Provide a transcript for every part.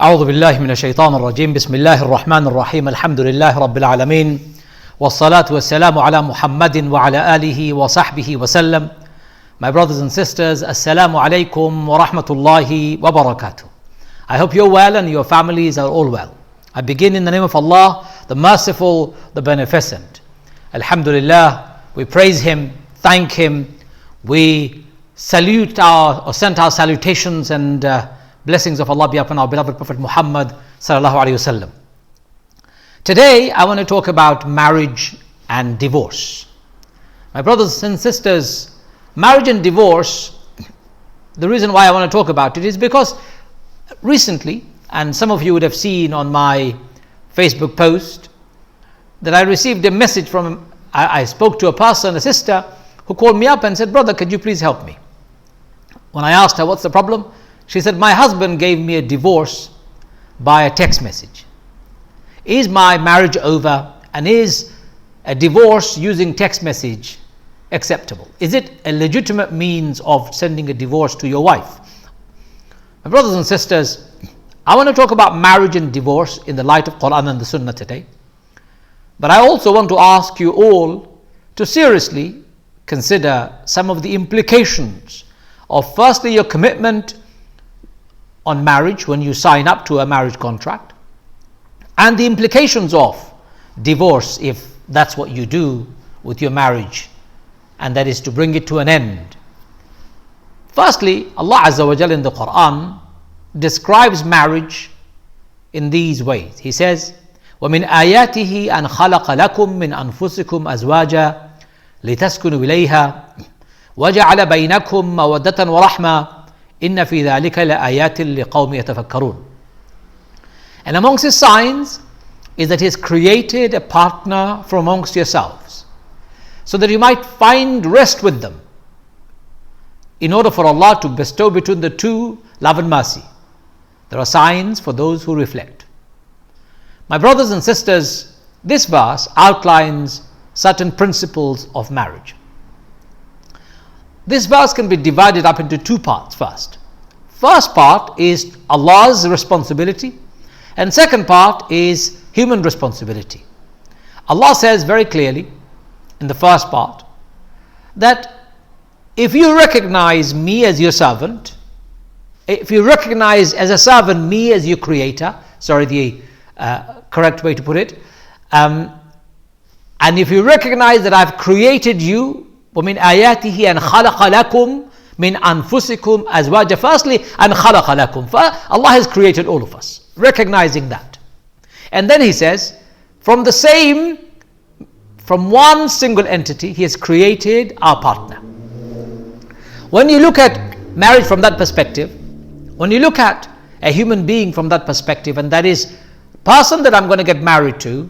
أعوذ بالله من الشيطان الرجيم بسم الله الرحمن الرحيم الحمد لله رب العالمين والصلاة والسلام على محمد وعلى آله وصحبه وسلم. My brothers and sisters, Assalamu alaikum wa rahmatullahi wa barakatuh. I hope you're well and your families are all well. I begin in the name of Allah, the merciful, the beneficent. Alhamdulillah, we praise Him, thank Him, we send our salutations and blessings of Allah be upon our beloved Prophet Muhammad sallallahu alaihi wasallam. Today I want to talk about marriage and divorce. My brothers and sisters, marriage and divorce, the reason why I want to talk about it is because recently, and some of you would have seen on my Facebook post, that I received a message from, I spoke to a person, a sister, who called me up and said, "Brother, could you please help me?" When I asked her, "What's the problem?" She said, "My husband gave me a divorce by a text message. Is my marriage over, and is a divorce using text message acceptable? Is it a legitimate means of sending a divorce to your wife?" My brothers and sisters, I want to talk about marriage and divorce in the light of Quran and the Sunnah today. But I also want to ask you all to seriously consider some of the implications of, firstly, your commitment on marriage when you sign up to a marriage contract, and the implications of divorce if that's what you do with your marriage, and that is to bring it to an end. Firstly, Allah Azza wa Jalla in the Quran describes marriage in these ways. He says, وَمِنْ آيَاتِهِ أَنْ خَلَقَ لَكُم مِّنْ أَنفُسِكُمْ أَزْوَاجًا لِتَسْكُنُوا إِلَيْهَا وَجَعَلَ بَيْنَكُم مَّوَدَّةً وَرَحْمَةً إِنَّ فِي ذَلِكَ لَآيَاتٍ لِقَوْمٍ يَتَفَكَّرُونَ. And amongst His signs is that He has created a partner from amongst yourselves, so that you might find rest with them, in order for Allah to bestow between the two love and mercy. There are signs for those who reflect. My brothers and sisters, this verse outlines certain principles of marriage. This verse can be divided up into two parts. First part is Allah's responsibility, and second part is human responsibility. Allah says very clearly in the first part that if you recognize me as your servant, if you recognize as a servant me as your creator, the correct way to put it, and if you recognize that I've created you, وَمِنْ آيَاتِهِ أَنْ خَلَقَ لَكُمْ مِنْ أَنفُسِكُمْ أَزْوَاجًا. Firstly, أَنْ خَلَقَ لَكُمْ. Allah has created all of us, recognizing that. And then He says, from one single entity, He has created our partner. When you look at marriage from that perspective, when you look at a human being from that perspective, and that is, the person that I'm going to get married to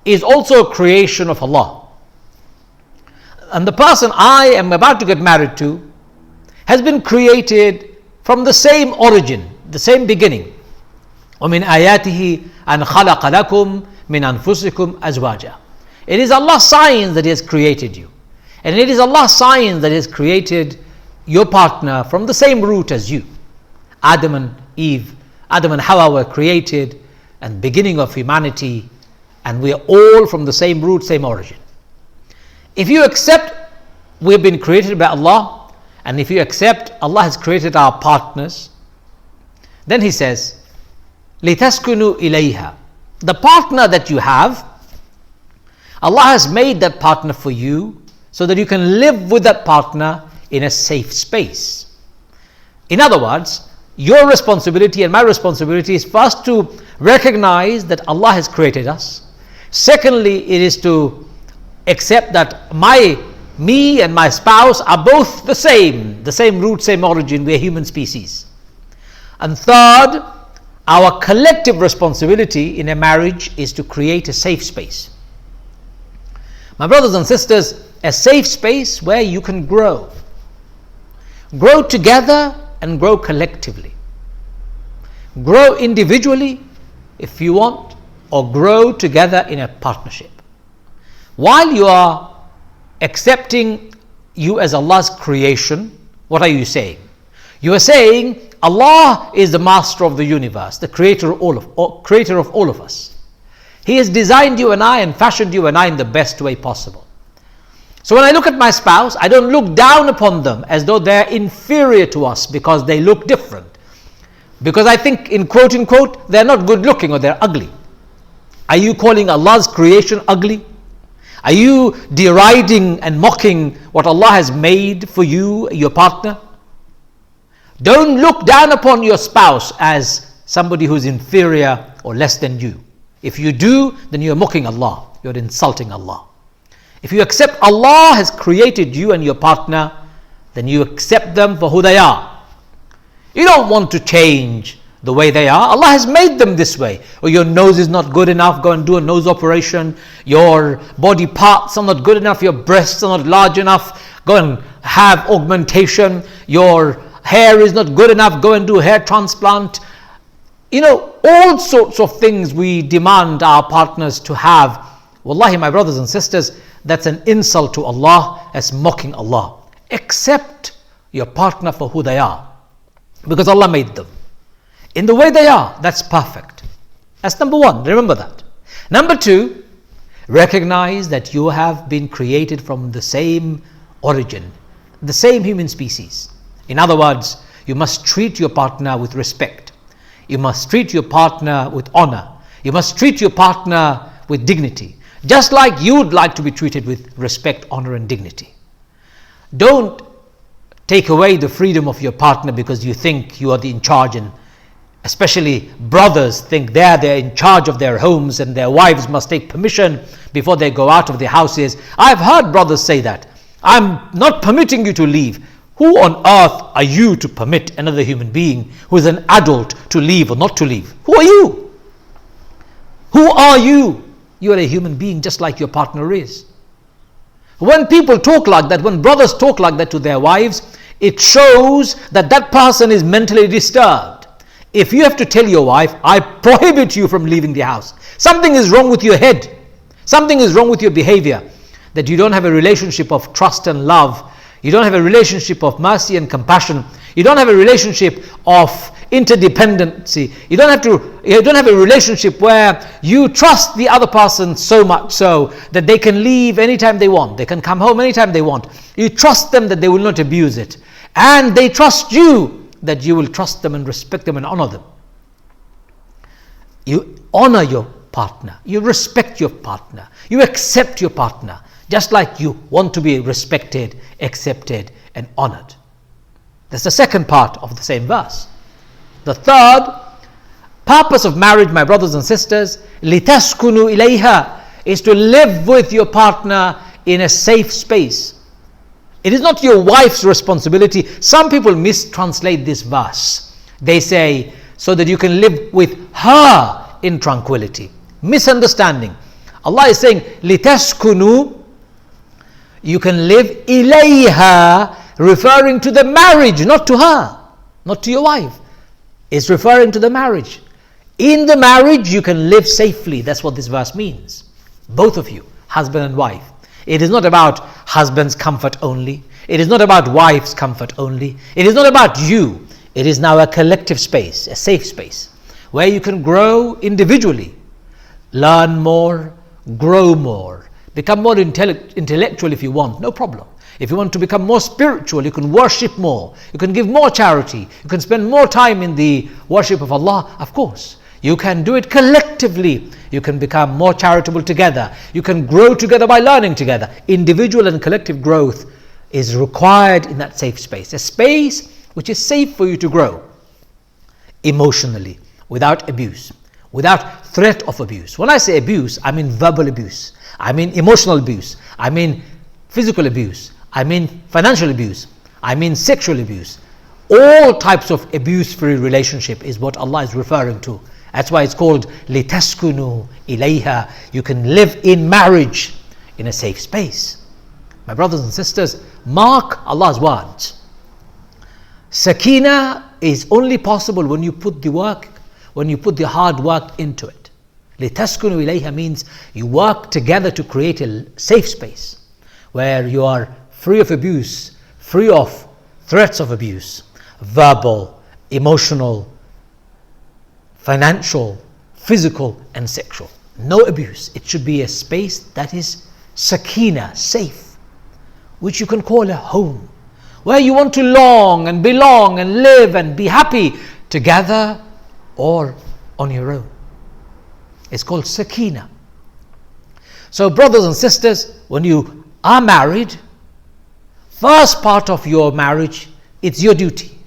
is also a creation of Allah. And the person I am about to get married to has been created from the same origin, the same beginning. وَمِنْ آيَاتِهِ أَنْ خَلَقَ لَكُمْ مِنْ أَنفُسِكُمْ أَزْوَاجًا. It is Allah's sign that He has created you. And it is Allah's sign that He has created your partner from the same root as you. Adam and Eve, Adam and Hawa were created and beginning of humanity, and we are all from the same root, same origin. If you accept we have been created by Allah, and if you accept Allah has created our partners, then He says, لِتَسْكُنُوا إِلَيْهَا. The partner that you have, Allah has made that partner for you so that you can live with that partner in a safe space. In other words, your responsibility and my responsibility is first to recognize that Allah has created us. Secondly, it is to accept that me and my spouse are both the same root, same origin. We are human species. And third, our collective responsibility in a marriage is to create a safe space. My brothers and sisters, a safe space where you can grow together and grow collectively. Grow individually if you want, or grow together in a partnership. While you are accepting you as Allah's creation, what are you saying? You are saying, Allah is the master of the universe, the creator of all of us. He has designed you and I and fashioned you and I in the best way possible. So when I look at my spouse, I don't look down upon them as though they're inferior to us because they look different. Because I think, in quote unquote, they're not good looking or they're ugly. Are you calling Allah's creation ugly? Are you deriding and mocking what Allah has made for you, your partner? Don't look down upon your spouse as somebody who's inferior or less than you. If you do, then you're mocking Allah. You're insulting Allah. If you accept Allah has created you and your partner, then you accept them for who they are. You don't want to change the way they are. Allah has made them this way. Or your nose is not good enough, go and do a nose operation. Your body parts are not good enough, your breasts are not large enough, go and have augmentation. Your hair is not good enough, go and do a hair transplant. All sorts of things we demand our partners to have. Wallahi, my brothers and sisters, that's an insult to Allah, that's mocking Allah. Accept your partner for who they are, because Allah made them. In the way they are, that's perfect. That's number one, remember that. Number two, recognize that you have been created from the same origin, the same human species. In other words, you must treat your partner with respect. You must treat your partner with honor. You must treat your partner with dignity, just like you would like to be treated with respect, honor and dignity. Don't take away the freedom of your partner because you think you are in charge, and especially brothers think they're in charge of their homes and their wives must take permission before they go out of their houses. I've heard brothers say that. I'm not permitting you to leave. Who on earth are you to permit another human being who is an adult to leave or not to leave? Who are you? Who are you? You are a human being just like your partner is. When people talk like that, when brothers talk like that to their wives, it shows that that person is mentally disturbed. If you have to tell your wife, I prohibit you from leaving the house, something is wrong with your head, something is wrong with your behavior, that you don't have a relationship of trust and love, you don't have a relationship of mercy and compassion, you don't have a relationship of interdependency, you don't have a relationship where you trust the other person so much so that they can leave anytime they want, they can come home anytime they want. You trust them that they will not abuse it, and they trust you that you will trust them and respect them and honor them. You honor your partner, you respect your partner, you accept your partner, just like you want to be respected, accepted and honored. That's the second part of the same verse. The third purpose of marriage, my brothers and sisters, لِتَسْكُنُوا إِلَيْهَا, is to live with your partner in a safe space. It is not your wife's responsibility. Some people mistranslate this verse. They say, so that you can live with her in tranquility. Misunderstanding. Allah is saying, لِتَسْكُنُوا, you can live إِلَيْهَا, referring to the marriage, not to her, not to your wife. It's referring to the marriage. In the marriage, you can live safely. That's what this verse means. Both of you, husband and wife. It is not about husband's comfort only. It is not about wife's comfort only. It is not about you. It is now a collective space, a safe space, where you can grow individually, learn more, grow more, become more intellectual if you want, no problem. If you want to become more spiritual, you can worship more, you can give more charity, you can spend more time in the worship of Allah, of course. You can do it collectively. You can become more charitable together. You can grow together by learning together. Individual and collective growth is required in that safe space. A space which is safe for you to grow emotionally, without abuse, without threat of abuse. When I say abuse, I mean verbal abuse. I mean emotional abuse. I mean physical abuse. I mean financial abuse. I mean sexual abuse. All types of abuse-free relationship is what Allah is referring to. That's why it's called لِتَسْكُنُوا إِلَيْهَا. You can live in marriage in a safe space. My brothers and sisters, mark Allah's words. Sakina is only possible when you put the work, when you put the hard work into it. لِتَسْكُنُوا إِلَيْهَا means you work together to create a safe space where you are free of abuse, free of threats of abuse, verbal emotional, financial, physical and sexual. No abuse. It should be a space that is sakina, safe, which you can call a home, where you want to long and belong and live and be happy together or on your own. It's called sakina. So brothers and sisters, when you are married, first part of your marriage, it's your duty.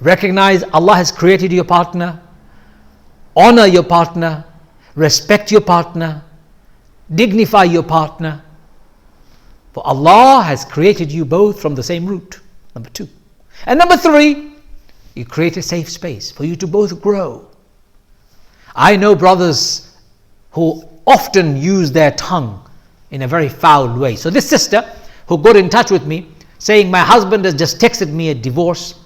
Recognize Allah has created your partner, honor your partner, respect your partner, dignify your partner. For Allah has created you both from the same root. Number 2. And number 3, you create a safe space for you to both grow. I know brothers who often use their tongue in a very foul way. So this sister who got in touch with me saying, my husband has just texted me a divorce.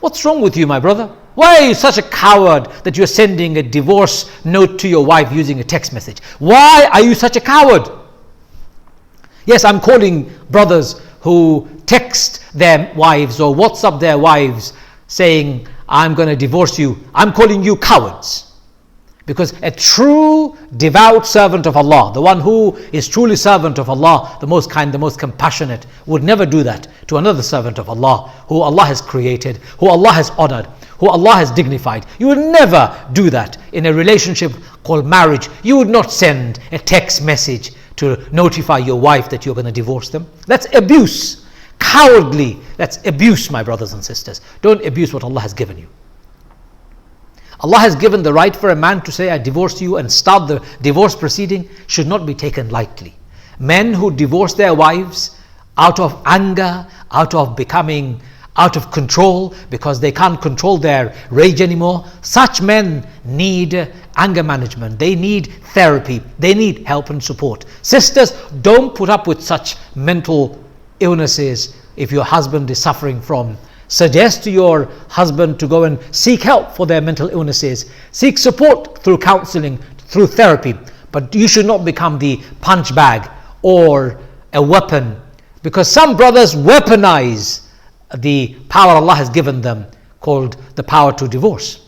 What's wrong with you, my brother? Why are you such a coward that you're sending a divorce note to your wife using a text message? Why are you such a coward? Yes, I'm calling brothers who text their wives or WhatsApp their wives saying, I'm going to divorce you. I'm calling you cowards. Because a true devout servant of Allah, the one who is truly servant of Allah, the most kind, the most compassionate, would never do that to another servant of Allah, who Allah has created, who Allah has honored, who Allah has dignified. You would never do that in a relationship called marriage. You would not send a text message to notify your wife that you're going to divorce them. That's abuse. Cowardly. That's abuse, my brothers and sisters. Don't abuse what Allah has given you. Allah has given the right for a man to say, I divorce you, and start the divorce proceeding should not be taken lightly. Men who divorce their wives out of anger, out of becoming out of control because they can't control their rage anymore, such men need anger management. They need therapy. They need help and support. Sisters, don't put up with such mental illnesses if your husband is suffering from. Suggest to your husband to go and seek help for their mental illnesses. Seek support through counseling, through therapy. But you should not become the punch bag or a weapon, because some brothers weaponize the power Allah has given them, called the power to divorce.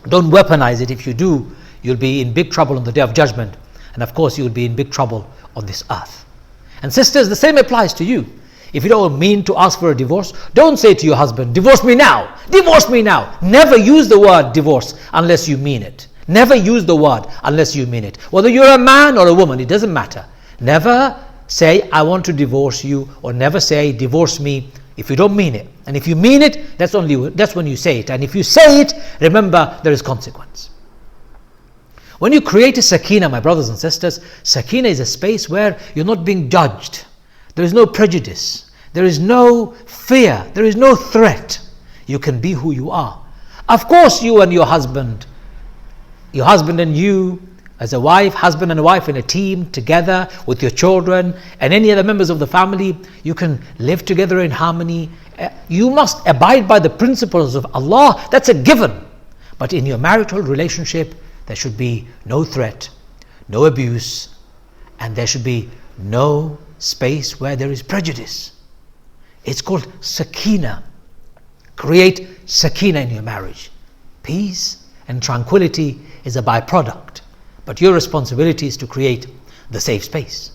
Don't weaponize it. If you do, you'll be in big trouble on the day of judgment. And of course, you'll be in big trouble on this earth. And sisters, the same applies to you. If you don't mean to ask for a divorce, don't say to your husband, divorce me now, divorce me now. Never use the word divorce unless you mean it. Never use the word unless you mean it. Whether you're a man or a woman, it doesn't matter. Never say, I want to divorce you, or never say, divorce me, if you don't mean it. And if you mean it, that's when you say it. And if you say it, remember, there is consequence. When you create a sakina, my brothers and sisters, sakina is a space where you're not being judged. There is no prejudice. There is no fear. There is no threat. You can be who you are. Of course, you and your husband and you, as a wife, husband and wife in a team, together with your children and any other members of the family, you can live together in harmony. You must abide by the principles of Allah. That's a given. But in your marital relationship, there should be no threat, no abuse, and there should be no space where there is prejudice. It's called sakina. Create sakina in your marriage. Peace and tranquility is a byproduct, but your responsibility is to create the safe space.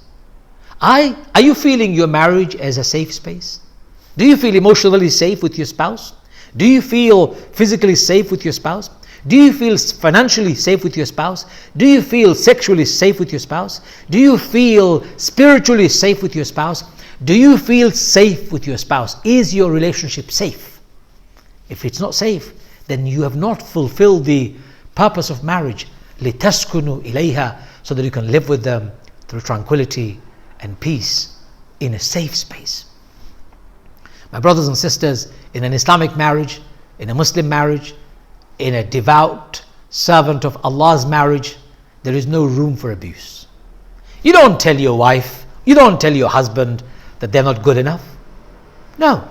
Are you feeling your marriage as a safe space? Do you feel emotionally safe with your spouse? Do you feel physically safe with your spouse? Do you feel financially safe with your spouse? Do you feel sexually safe with your spouse? Do you feel spiritually safe with your spouse? Do you feel safe with your spouse? Is your relationship safe? If it's not safe, then you have not fulfilled the purpose of marriage, لِتَسْكُنُوا إِلَيْهَا, so that you can live with them through tranquility and peace in a safe space. My brothers and sisters, in an Islamic marriage, in a Muslim marriage, in a devout servant of Allah's marriage, there is no room for abuse. You don't tell your wife, you don't tell your husband that they're not good enough. No.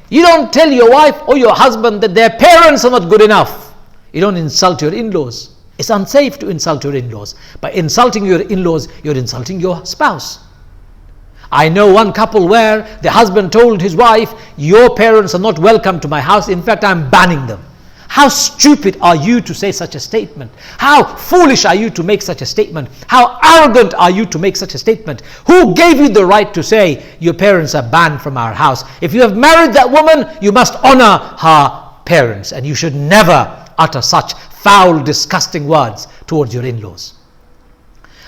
You don't tell your wife or your husband that their parents are not good enough. You don't insult your in-laws. It's unsafe to insult your in-laws. By insulting your in-laws, you're insulting your spouse. I know one couple where the husband told his wife, your parents are not welcome to my house. In fact, I'm banning them. How stupid are you to say such a statement? How foolish are you to make such a statement? How arrogant are you to make such a statement? Who gave you the right to say your parents are banned from our house? If you have married that woman, you must honor her parents, and you should never utter such foul, disgusting words towards your in-laws.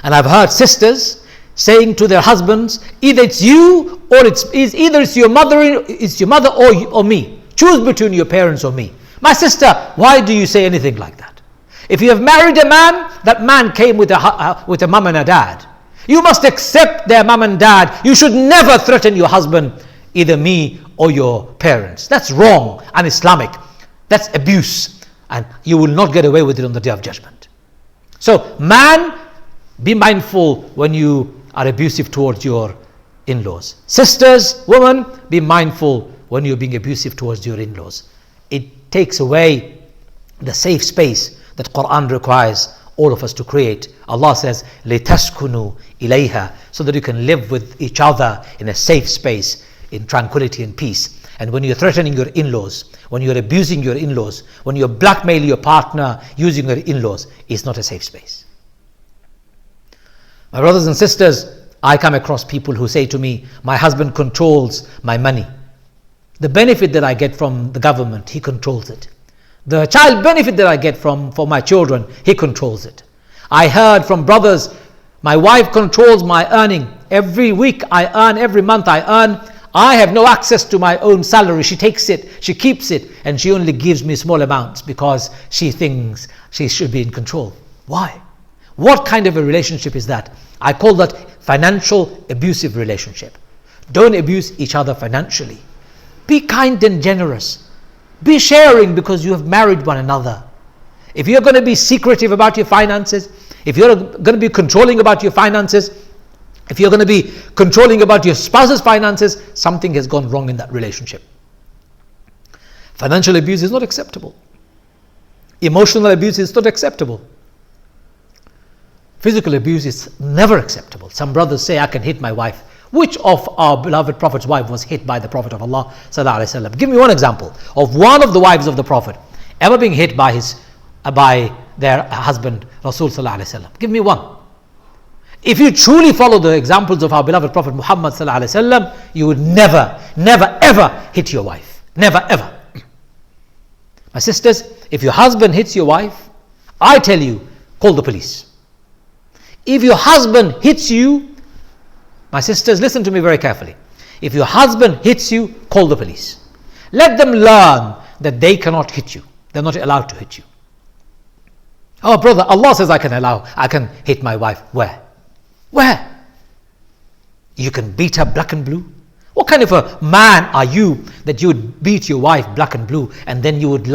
And I've heard sisters saying to their husbands, either it's you or it's your mother or me. Choose between your parents or me. My sister, why do you say anything like that? If you have married a man, that man came with a mum and a dad. You must accept their mum and dad. You should never threaten your husband, either me or your parents. That's wrong and Islamic. That's abuse, and you will not get away with it on the day of judgment. So, man, be mindful when you are abusive towards your in-laws. Sisters, women, be mindful when you're being abusive towards your in-laws. It takes away the safe space that Quran requires all of us to create. Allah says, لِتَسْكُنُوا إِلَيْهَا, so that you can live with each other in a safe space, in tranquility and peace. And when you're threatening your in-laws, when you're abusing your in-laws, when you're blackmailing your partner using your in-laws, it's not a safe space. My brothers and sisters, I come across people who say to me, my husband controls my money. The benefit that I get from the government, he controls it. The child benefit that I get for my children, he controls it. I heard from brothers, my wife controls my earning. Every week I earn, every month I earn. I have no access to my own salary. She takes it, she keeps it, and she only gives me small amounts because she thinks she should be in control. Why? What kind of a relationship is that? I call that financial abusive relationship. Don't abuse each other financially. Be kind and generous. Be sharing because you have married one another. If you're going to be secretive about your finances, if you're going to be controlling about your finances, if you're going to be controlling about your spouse's finances, something has gone wrong in that relationship. Financial abuse is not acceptable. Emotional abuse is not acceptable. Physical abuse is never acceptable. Some brothers say, I can hit my wife. Which of our beloved Prophet's wife was hit by the Prophet of Allah sallallahu alaihi wasallam? Give me one example of one of the wives of the Prophet ever being hit by their husband Rasul sallallahu alaihi wasallam. Give me one. If you truly follow the examples of our beloved Prophet Muhammad sallallahu alaihi wasallam, you would never ever hit your wife. Never ever. My sisters, if your husband hits your wife, I tell you, call the police. If your husband hits you, my sisters, listen to me very carefully. If your husband hits you, call the police. Let them learn that they cannot hit you. They're not allowed to hit you. Oh brother, Allah says I can hit my wife. Where? Where? You can beat her black and blue? What kind of a man are you that you would beat your wife black and blue, and then you would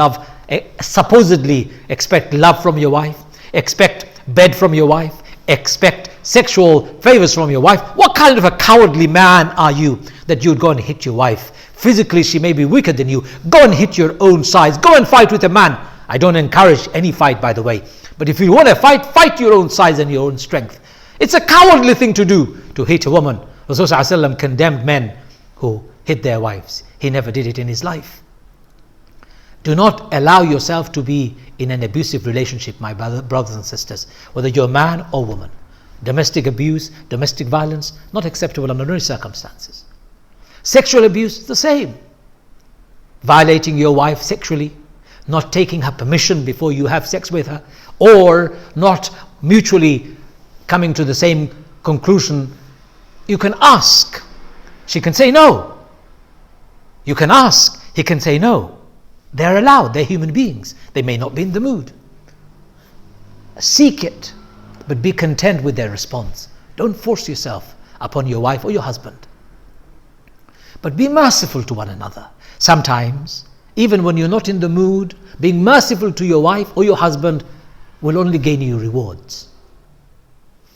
supposedly expect love from your wife, expect bed from your wife, expect sexual favors from your wife? What kind of a cowardly man are you that you would go and hit your wife? Physically she may be weaker than you. Go and hit your own size. Go and fight with a man. I don't encourage any fight, by the way. But if you want to fight your own size and your own strength. It's a cowardly thing to do, to hit a woman. Rasulullah condemned men who hit their wives. He never did it in his life. Do not allow yourself to be in an abusive relationship, my brothers and sisters, whether you're a man or woman. Domestic abuse, domestic violence, not acceptable under any circumstances. Sexual abuse, the same. Violating your wife sexually, not taking her permission before you have sex with her, or not mutually coming to the same conclusion. You can ask. She can say no. You can ask. He can say no. They're allowed. They're human beings. They may not be in the mood. Seek it, but be content with their response. Don't force yourself upon your wife or your husband. But be merciful to one another. Sometimes, even when you're not in the mood, being merciful to your wife or your husband will only gain you rewards.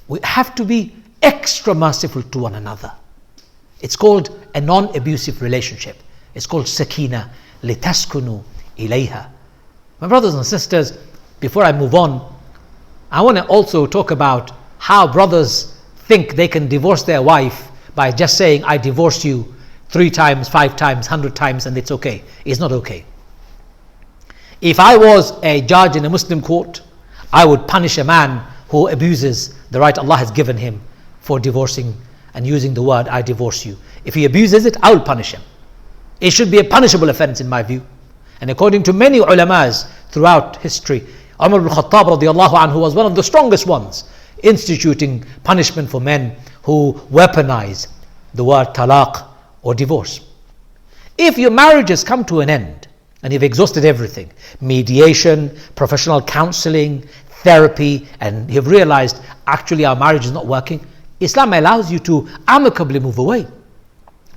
We have to be extra merciful to one another. It's called a non-abusive relationship. It's called sakina, litaskunu ilayha. My brothers and sisters, before I move on, I want to also talk about how brothers think they can divorce their wife by just saying, I divorce you 3 times, 5 times, 100 times, and it's okay. It's not okay. If I was a judge in a Muslim court, I would punish a man who abuses the right Allah has given him for divorcing and using the word, I divorce you. If he abuses it, I will punish him. It should be a punishable offense in my view. And according to many ulamas throughout history, Umar ibn Khattab radiallahu anhu was one of the strongest ones instituting punishment for men who weaponize the word talaq or divorce. If your marriage has come to an end and you've exhausted everything, mediation, professional counseling, therapy, and you've realized actually our marriage is not working, Islam allows you to amicably move away.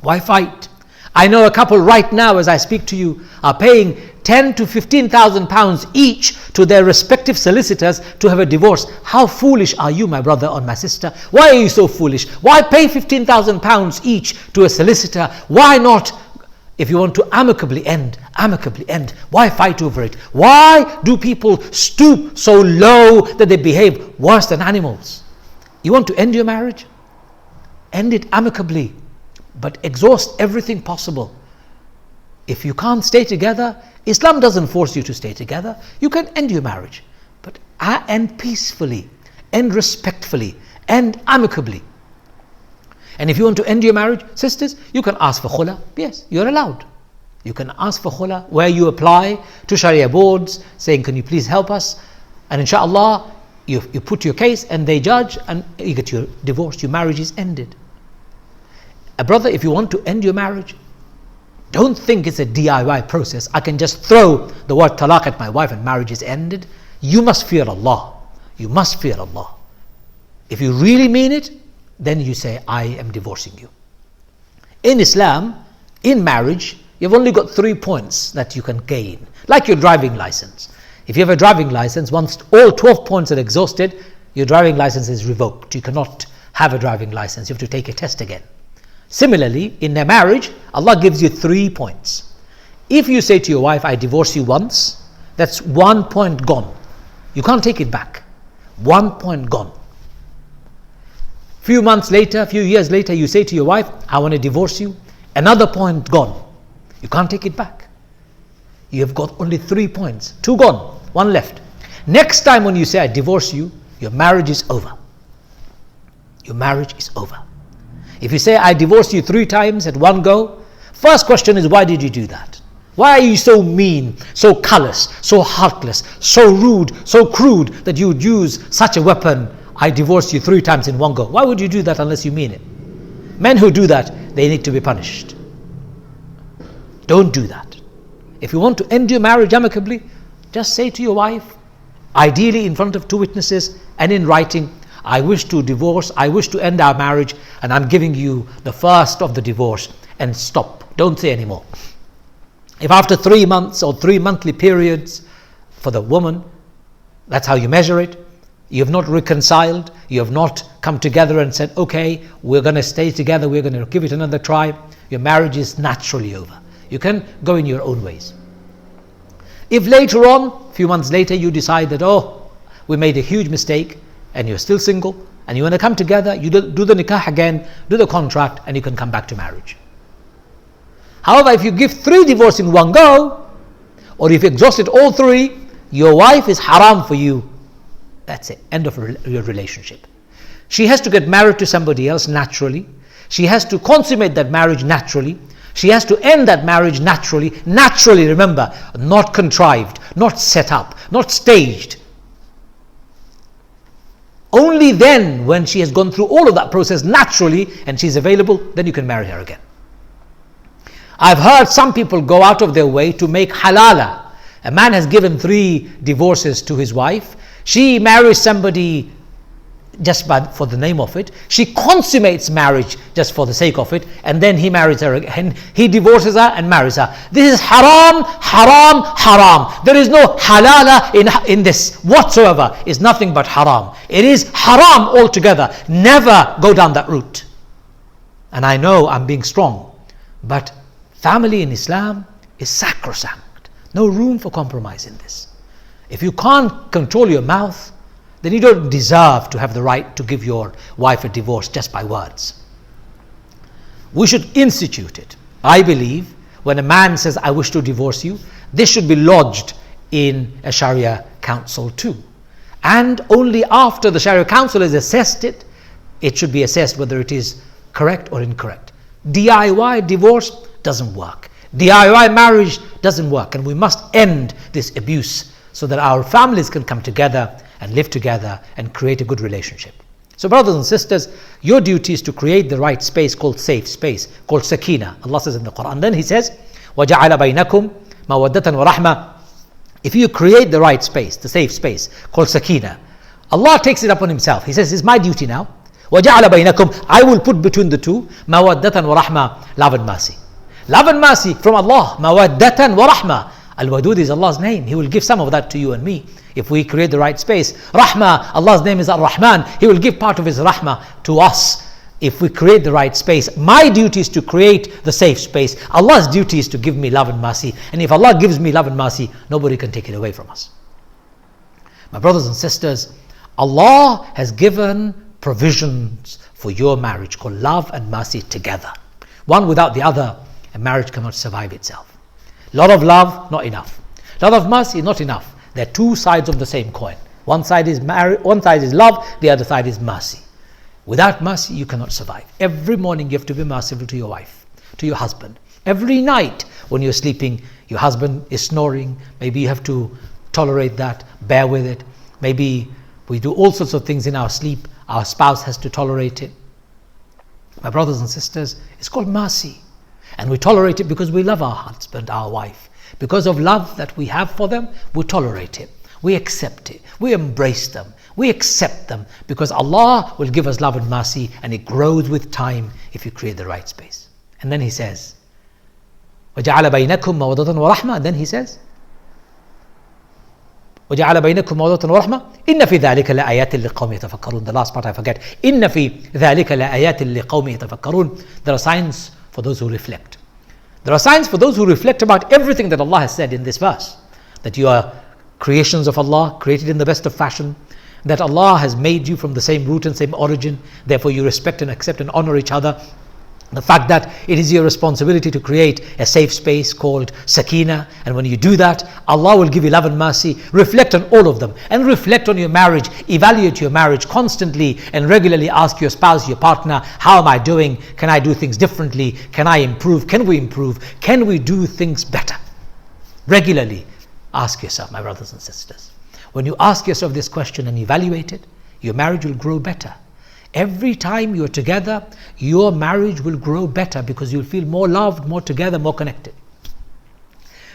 Why fight? I know a couple right now as I speak to you are paying 10 to 15,000 pounds each to their respective solicitors to have a divorce. How foolish are you, my brother or my sister? Why are you so foolish? Why pay 15,000 pounds each to a solicitor? Why not, if you want to amicably end, why fight over it? Why do people stoop so low that they behave worse than animals? You want to end your marriage? End it amicably, but exhaust everything possible. If you can't stay together, Islam doesn't force you to stay together. You can end your marriage, but end peacefully, end respectfully, end amicably. And if you want to end your marriage, sisters, you can ask for khula. Yes, you're allowed. You can ask for khula, where you apply to Sharia boards saying, can you please help us? And inshallah, you put your case and they judge and you get your divorce. Your marriage is ended. A brother, if you want to end your marriage, don't think it's a DIY process. I can just throw the word talaq at my wife and marriage is ended. You must fear Allah. You must fear Allah. If you really mean it, then you say, I am divorcing you. In Islam, in marriage, you've only got 3 points that you can gain. Like your driving license. If you have a driving license, once all 12 points are exhausted, your driving license is revoked. You cannot have a driving license. You have to take a test again. Similarly, in a marriage, Allah gives you 3 points. If you say to your wife, I divorce you once, that's 1 point gone. You can't take it back. 1 point gone. Few months later, few years later, you say to your wife, I want to divorce you. Another point gone. You can't take it back. You have got only 3 points. 2 gone, 1 left. Next time when you say, I divorce you, your marriage is over. Your marriage is over. If you say, I divorce you 3 times at one go, first question is, why did you do that? Why are you so mean, so callous, so heartless, so rude, so crude that you would use such a weapon? I divorce you 3 times in one go. Why would you do that unless you mean it? Men who do that, they need to be punished. Don't do that. If you want to end your marriage amicably, just say to your wife, ideally in front of 2 witnesses and in writing, I wish to divorce, I wish to end our marriage, and I'm giving you the first of the divorce, and stop. Don't say anymore. If after 3 months or 3 monthly periods for the woman, that's how you measure it, you have not reconciled, you have not come together and said, okay, we're going to stay together, we're going to give it another try, your marriage is naturally over. You can go in your own ways. If later on, a few months later, you decide that, oh, we made a huge mistake, and you're still single, and you want to come together, you do the nikah again, do the contract, and you can come back to marriage. However, if you give 3 divorces in one go, or if you exhausted all 3, your wife is haram for you. That's it, end of your relationship. She has to get married to somebody else naturally. She has to consummate that marriage naturally. She has to end that marriage naturally. Naturally, remember, not contrived, not set up, not staged. Only then, when she has gone through all of that process naturally and she's available, then you can marry her again. I've heard some people go out of their way to make halala. A man has given 3 divorces to his wife. She marries somebody just for the name of it. She consummates marriage just for the sake of it, and then he marries her again. He divorces her and marries her. This is haram, haram, haram. There is no halala in this whatsoever. It's nothing but haram. It is haram altogether. Never go down that route. And I know I'm being strong, but family in Islam is sacrosanct. No room for compromise in this. If you can't control your mouth, then you don't deserve to have the right to give your wife a divorce just by words. We should institute it. I believe when a man says, I wish to divorce you, this should be lodged in a Sharia council too. And only after the Sharia council has assessed it, it should be assessed whether it is correct or incorrect. DIY divorce doesn't work. DIY marriage doesn't work, and we must end this abuse so that our families can come together and live together and create a good relationship. So brothers and sisters, your duty is to create the right space called safe space, called sakina. Allah says in the Quran. Then He says, وَجَعَلَ بَيْنَكُمْ مَوَدَّةً وَرَحْمَةً. If you create the right space, the safe space called sakina, Allah takes it upon Himself. He says, it's my duty now. وَجَعَلَ بَيْنَكُمْ, I will put between the two, مَوَدَّةً وَرَحْمَةً, love and mercy. Love and mercy from Allah, مَوَدَّةً وَرَحْمَةً. Al-Wadud is Allah's name. He will give some of that to you and me if we create the right space. Rahmah, Allah's name is Ar-Rahman. He will give part of His Rahmah to us if we create the right space. My duty is to create the safe space. Allah's duty is to give me love and mercy. And if Allah gives me love and mercy, nobody can take it away from us. My brothers and sisters, Allah has given provisions for your marriage called love and mercy together. One without the other, a marriage cannot survive itself. Lot of love, not enough. Lot of mercy, not enough. They're two sides of the same coin. One side is love, the other side is mercy. Without mercy, you cannot survive. Every morning you have to be merciful to your wife, to your husband. Every night when you're sleeping, your husband is snoring. Maybe you have to tolerate that, bear with it. Maybe we do all sorts of things in our sleep. Our spouse has to tolerate it. My brothers and sisters, it's called mercy. And we tolerate it because we love our husband, our wife. Because of love that we have for them, we tolerate it. We accept it. We embrace them. We accept them because Allah will give us love and mercy, and it grows with time if you create the right space. And then He says, وَجَعَلَ بَيْنَكُمْ مَوَدَّةً وَرَحْمَةً. Then He says, وَجَعَلَ بَيْنَكُمْ مَوَدَّةً وَرَحْمَةً إِنَّ فِي ذَلِكَ لَآيَاتٍ لِقَوْمٍ يَتَفَكَّرُونَ. The last part I forget. إِنَّ فِي ذَلِكَ لَآيَاتٍ لِقَوْمٍ يَتَفَكَّرُونَ. There are signs for those who reflect. There are signs for those who reflect about everything that Allah has said in this verse. That you are creations of Allah, created in the best of fashion. That Allah has made you from the same root and same origin. Therefore you respect and accept and honor each other. The fact that it is your responsibility to create a safe space called sakina. And when you do that, Allah will give you love and mercy. Reflect on all of them. And reflect on your marriage. Evaluate your marriage constantly and regularly. Ask your spouse, your partner, how am I doing? Can I do things differently? Can I improve? Can we improve? Can we do things better? Regularly ask yourself, my brothers and sisters. When you ask yourself this question and evaluate it, your marriage will grow better. Every time you're together, your marriage will grow better because you'll feel more loved, more together, more connected.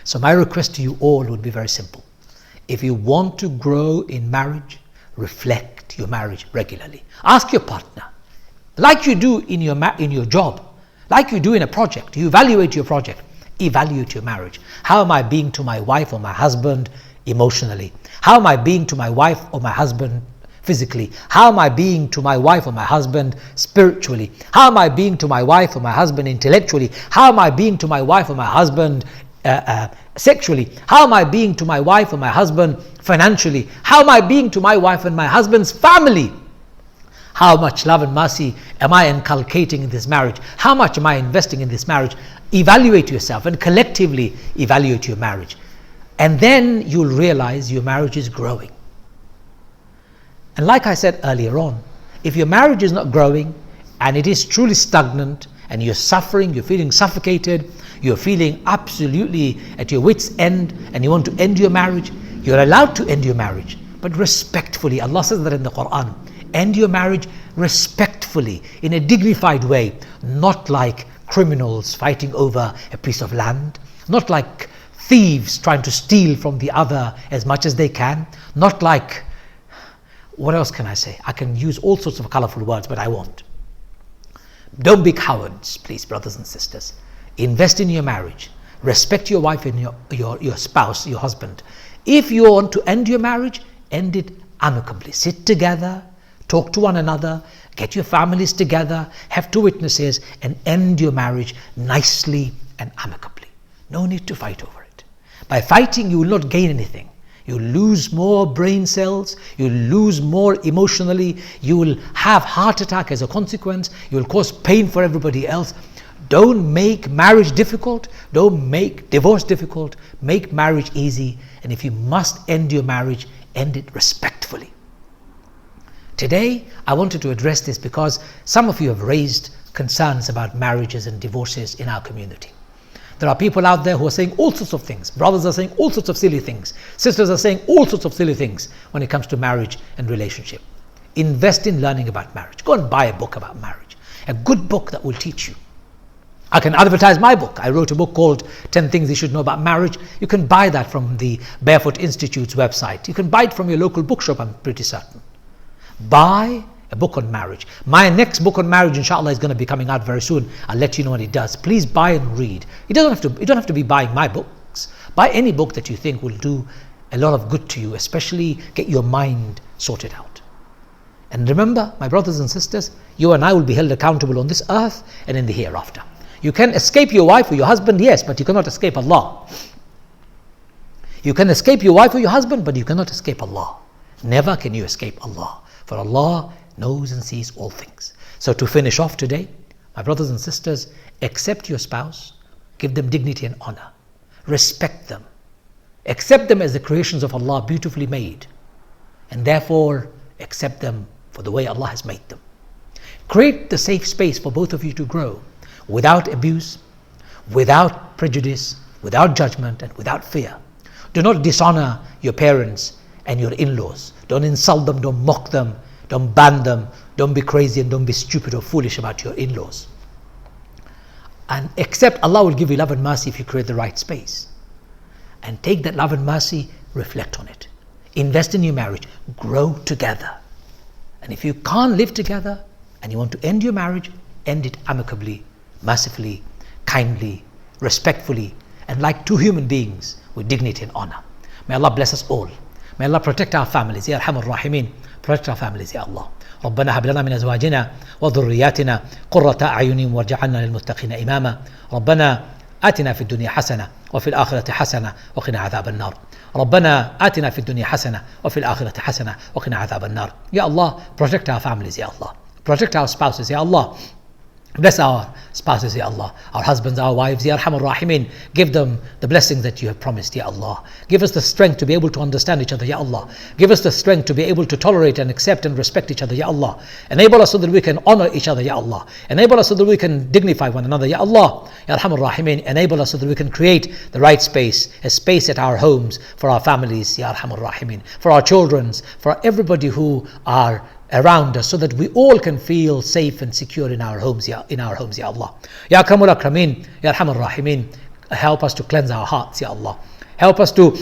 So my request to you all would be very simple. If you want to grow in marriage, reflect your marriage regularly. Ask your partner, like you do in your job, like you do in a project. You evaluate your project, evaluate your marriage. How am I being to my wife or my husband emotionally? How am I being to my wife or my husband physically? How am I being to my wife or my husband spiritually? How am I being to my wife or my husband intellectually? How am I being to my wife or my husband sexually? How am I being to my wife or my husband financially? How am I being to my wife and my husband's family? How much love and mercy am I inculcating in this marriage? How much am I investing in this marriage? Evaluate yourself and collectively evaluate your marriage. And then you'll realize your marriage is growing. And like I said earlier on, if your marriage is not growing and it is truly stagnant and you're suffering, you're feeling suffocated, you're feeling absolutely at your wit's end and you want to end your marriage, you're allowed to end your marriage, but respectfully. Allah says that in the Quran. End your marriage respectfully, in a dignified way, not like criminals fighting over a piece of land, not like thieves trying to steal from the other as much as they can, not like, what else can I say? I can use all sorts of colorful words, but I won't. Don't be cowards, please, brothers and sisters. Invest in your marriage. Respect your wife and your spouse, your husband. If you want to end your marriage, end it amicably. Sit together, talk to one another, get your families together, have two witnesses, and end your marriage nicely and amicably. No need to fight over it. By fighting, you will not gain anything. You lose more brain cells, you lose more emotionally, you will have heart attack as a consequence, you will cause pain for everybody else. Don't make marriage difficult. Don't make divorce difficult. Make marriage easy. And if you must end your marriage, end it respectfully. Today, I wanted to address this because some of you have raised concerns about marriages and divorces in our community. There are people out there who are saying all sorts of things. Brothers are saying all sorts of silly things. Sisters are saying all sorts of silly things when it comes to marriage and relationship. Invest in learning about marriage. Go and buy a book about marriage. A good book that will teach you. I can advertise my book. I wrote a book called 10 Things You Should Know About Marriage. You can buy that from the Barefoot Institute's website. You can buy it from your local bookshop, I'm pretty certain. Buy a book on marriage. My next book on marriage, inshallah, is going to be coming out very soon. I'll let you know when it does. Please buy and read. You don't have to be buying my books. Buy any book that you think will do a lot of good to you, especially get your mind sorted out. And remember, my brothers and sisters, you and I will be held accountable on this earth and in the hereafter. You can escape your wife or your husband, yes, but you cannot escape Allah. You can escape your wife or your husband, but you cannot escape Allah. Never can you escape Allah. For Allah knows and sees all things. So to finish off today, my brothers and sisters, accept your spouse, give them dignity and honor, respect them, accept them as the creations of Allah, beautifully made, and therefore accept them for the way Allah has made them. Create the safe space for both of you to grow without abuse, without prejudice, without judgment, and without fear. Do not dishonor your parents and your in-laws. Don't insult them, don't mock them, don't ban them, don't be crazy and don't be stupid or foolish about your in-laws. And accept Allah will give you love and mercy if you create the right space. And take that love and mercy, reflect on it. Invest in your marriage, grow together. And if you can't live together and you want to end your marriage, end it amicably, mercifully, kindly, respectfully, and like two human beings with dignity and honor. May Allah bless us all. May Allah protect our families. Ya Arhamar Rahimin. Protect our families, Ya Allah. ربنا هب لنا من ازواجنا وذرياتنا قرة اعين واجعلنا للمتقين اماما. ربنا آتنا في الدنيا حسنة وفي الآخرة حسنة وقنا عذاب النار. ربنا آتنا في الدنيا حسنة وفي الآخرة حسنة وقنا عذاب النار. Ya Allah, protect our families, Ya Allah. Protect our spouses, Ya Allah. Bless our spouses, Ya Allah. Our husbands, our wives, Ya Arhamar Rahimin. Give them the blessings that you have promised, Ya Allah. Give us the strength to be able to understand each other, Ya Allah. Give us the strength to be able to tolerate and accept and respect each other, Ya Allah. Enable us so that we can honor each other, Ya Allah. Enable us so that we can dignify one another, Ya Allah. Ya Arhamar Rahimin. Enable us so that we can create the right space, a space at our homes for our families, Ya Arhamar Rahimin. For our children, for everybody who are around us, so that we all can feel safe and secure in our homes, Ya Allah. Ya Akramul Akramin, Ya Arhamar Rahimin. Help us to cleanse our hearts, Ya Allah. Help us to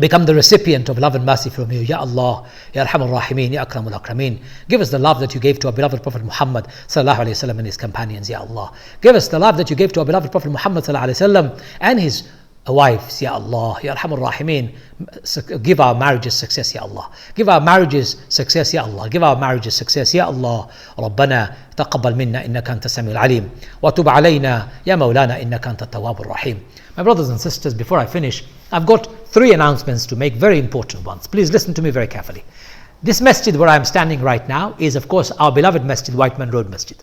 become the recipient of love and mercy from you, Ya Allah. Ya Arhamar Rahimin, Ya Akramul Akramin. Give us the love that you gave to our beloved Prophet Muhammad sallallahu alaihi wasallam and his companions, Ya Allah. Give us the love that you gave to our beloved Prophet Muhammad sallallahu alaihi wasallam and his wives, Ya Allah. Ya Arhamar Rahimin. Give our marriages success, Ya Allah. Give our marriages success, Ya Allah. Give our marriages success, Ya Allah. ربنا تقبل منا إنك أنت السميع العليم وتب علينا يا مولانا إنك أنت التواب الرحيم. My brothers and sisters, before I finish, I've got 3 announcements to make, very important ones. Please listen to me very carefully. This masjid where I'm standing right now is, of course, our beloved masjid, Whiteman Road Masjid.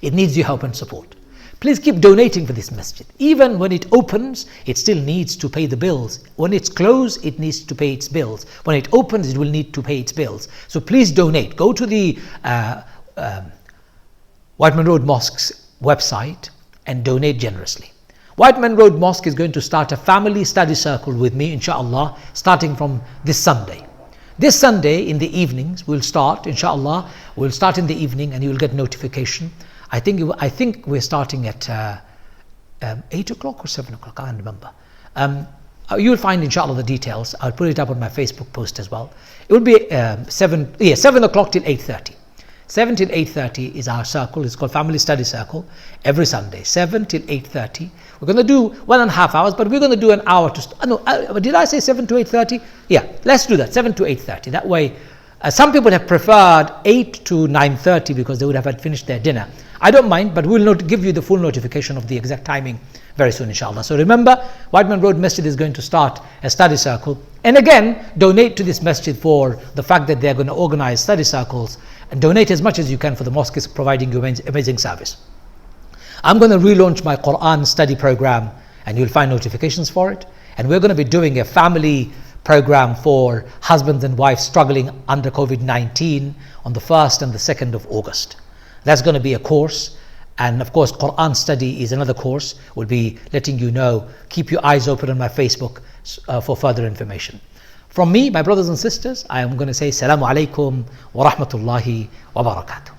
It needs your help and support. Please keep donating for this masjid. Even when it opens, it still needs to pay the bills. When it's closed, it needs to pay its bills. When it opens, it will need to pay its bills. So please donate. Go to the Whiteman Road Mosque's website and donate generously. Whiteman Road Mosque is going to start a family study circle with me, inshallah, starting from this Sunday. This Sunday in the evenings, we'll start, inshallah. We'll start in the evening and you will get notification. I think we're starting at 8 o'clock or 7 o'clock, I can't remember. You'll find, inshallah, the details. I'll put it up on my Facebook post as well. It will be 7 o'clock till 8:30. 7 till 8:30 is our circle. It's called Family Study Circle every Sunday. 7 till 8:30. We're going to do 1.5 hours, but we're going to do an hour to... did I say 7 to 8:30? Yeah, let's do that, 7 to 8:30. That way, some people have preferred 8 to 9:30 because they would have had finished their dinner. I don't mind, but we'll give you the full notification of the exact timing very soon, inshallah. So remember, Whiteman Road Masjid is going to start a study circle. And again, donate to this masjid for the fact that they're going to organize study circles, and donate as much as you can, for the mosque is providing you amazing service. I'm going to relaunch my Quran study program, and you'll find notifications for it. And we're going to be doing a family program for husbands and wives struggling under COVID-19 on the 1st and the 2nd of August. That's going to be a course. And of course, Quran study is another course. We'll be letting you know. Keep your eyes open on my Facebook for further information. From me, my brothers and sisters, I am going to say Assalamu alaikum wa rahmatullahi wa barakatuh.